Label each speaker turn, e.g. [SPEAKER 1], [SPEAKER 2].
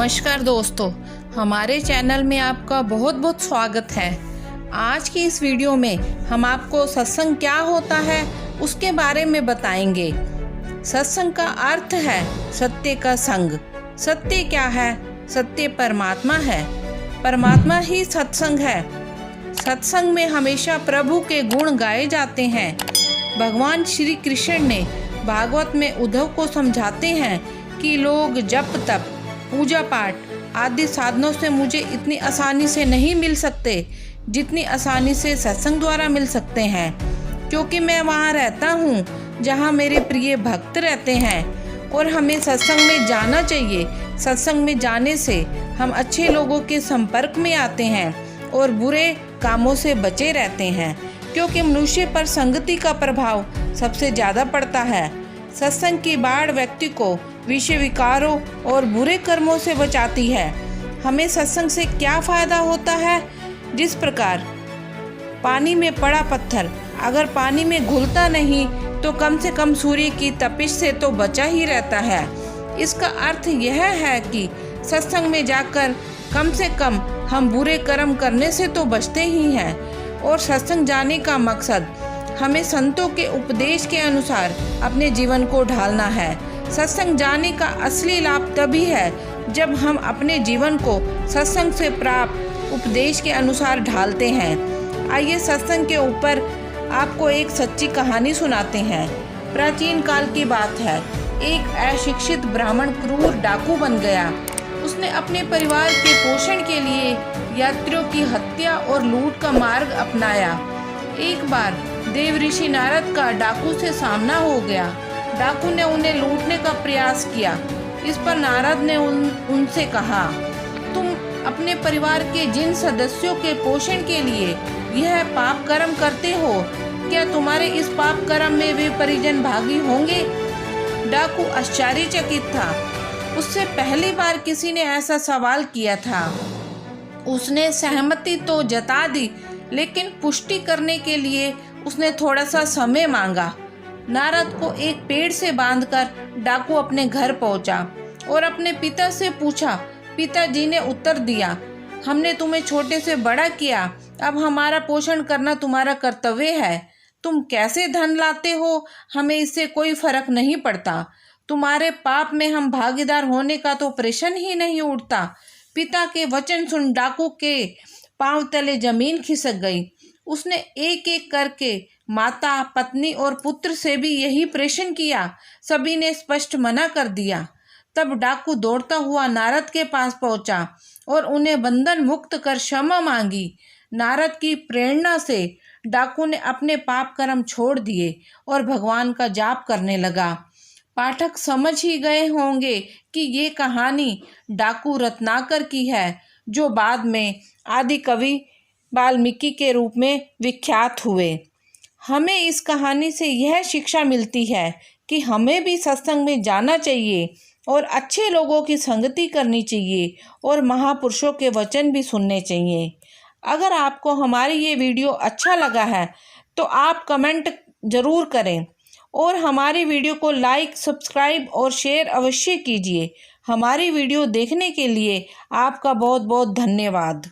[SPEAKER 1] नमस्कार दोस्तों, हमारे चैनल में आपका बहुत बहुत स्वागत है। आज की इस वीडियो में हम आपको सत्संग क्या होता है उसके बारे में बताएंगे। सत्संग का अर्थ है सत्य का संग। सत्य क्या है? सत्य परमात्मा है। परमात्मा ही सत्संग है। सत्संग में हमेशा प्रभु के गुण गाए जाते हैं। भगवान श्री कृष्ण ने भागवत में उद्धव को समझाते हैं कि लोग जप तप पूजा पाठ आदि साधनों से मुझे इतनी आसानी से नहीं मिल सकते जितनी आसानी से सत्संग द्वारा मिल सकते हैं, क्योंकि मैं वहाँ रहता हूँ जहाँ मेरे प्रिय भक्त रहते हैं और हमें सत्संग में जाना चाहिए। सत्संग में जाने से हम अच्छे लोगों के संपर्क में आते हैं और बुरे कामों से बचे रहते हैं, क्योंकि मनुष्य पर संगति का प्रभाव सबसे ज़्यादा पड़ता है। सत्संग की बाढ़ व्यक्ति को विषय विकारों और बुरे कर्मों से बचाती है। हमें सत्संग से क्या फायदा होता है? जिस प्रकार पानी में पड़ा पत्थर अगर पानी में घुलता नहीं तो कम से कम सूर्य की तपिश से तो बचा ही रहता है। इसका अर्थ यह है कि सत्संग में जाकर कम से कम हम बुरे कर्म करने से तो बचते ही हैं। और सत्संग जाने का मकसद हमें संतों के उपदेश के अनुसार अपने जीवन को ढालना है। सत्संग जाने का असली लाभ तभी है जब हम अपने जीवन को सत्संग से प्राप्त उपदेश के अनुसार ढालते हैं। आइए सत्संग के ऊपर आपको एक सच्ची कहानी सुनाते हैं। प्राचीन काल की बात है। एक अशिक्षित ब्राह्मण क्रूर डाकू बन गया। उसने अपने परिवार के पोषण के लिए यात्रियों की हत्या और लूट का मार्ग अपनाया। एक बार देव ऋषि नारद का डाकू से सामना हो गया। डाकू ने उन्हें लूटने का प्रयास किया। इस पर नारद ने उनसे कहा, तुम अपने परिवार के जिन सदस्यों के पोषण के लिए यह पाप कर्म करते हो, क्या तुम्हारे इस पाप कर्म में वे परिजन भागी होंगे? डाकू आश्चर्यचकित था। उससे पहली बार किसी ने ऐसा सवाल किया था। उसने सहमति तो जता दी, लेकिन पुष्टि करने के लिए उसने थोड़ा सा समय मांगा। नारद को एक पेड़ से बांधकर डाकू अपने घर पहुंचा और अपने पिता से पूछा। पिताजी ने उत्तर दिया, हमने तुम्हें छोटे से बड़ा किया, अब हमारा पोषण करना तुम्हारा कर्तव्य है। तुम कैसे धन लाते हो हमें इससे कोई फर्क नहीं पड़ता। तुम्हारे पाप में हम भागीदार होने का तो प्रश्न ही नहीं उठता। पिता के वचन सुन डाकू के पांव तले जमीन खिसक गई। उसने एक एक करके माता, पत्नी और पुत्र से भी यही प्रश्न किया। सभी ने स्पष्ट मना कर दिया। तब डाकू दौड़ता हुआ नारद के पास पहुंचा और उन्हें बंधन मुक्त कर क्षमा मांगी। नारद की प्रेरणा से डाकू ने अपने पाप कर्म छोड़ दिए और भगवान का जाप करने लगा। पाठक समझ ही गए होंगे कि ये कहानी डाकू रत्नाकर की है, जो बाद में आदि कवि वाल्मीकि के रूप में विख्यात हुए। हमें इस कहानी से यह शिक्षा मिलती है कि हमें भी सत्संग में जाना चाहिए और अच्छे लोगों की संगति करनी चाहिए और महापुरुषों के वचन भी सुनने चाहिए। अगर आपको हमारी ये वीडियो अच्छा लगा है तो आप कमेंट ज़रूर करें और हमारी वीडियो को लाइक, सब्सक्राइब और शेयर अवश्य कीजिए। हमारी वीडियो देखने के लिए आपका बहुत बहुत धन्यवाद।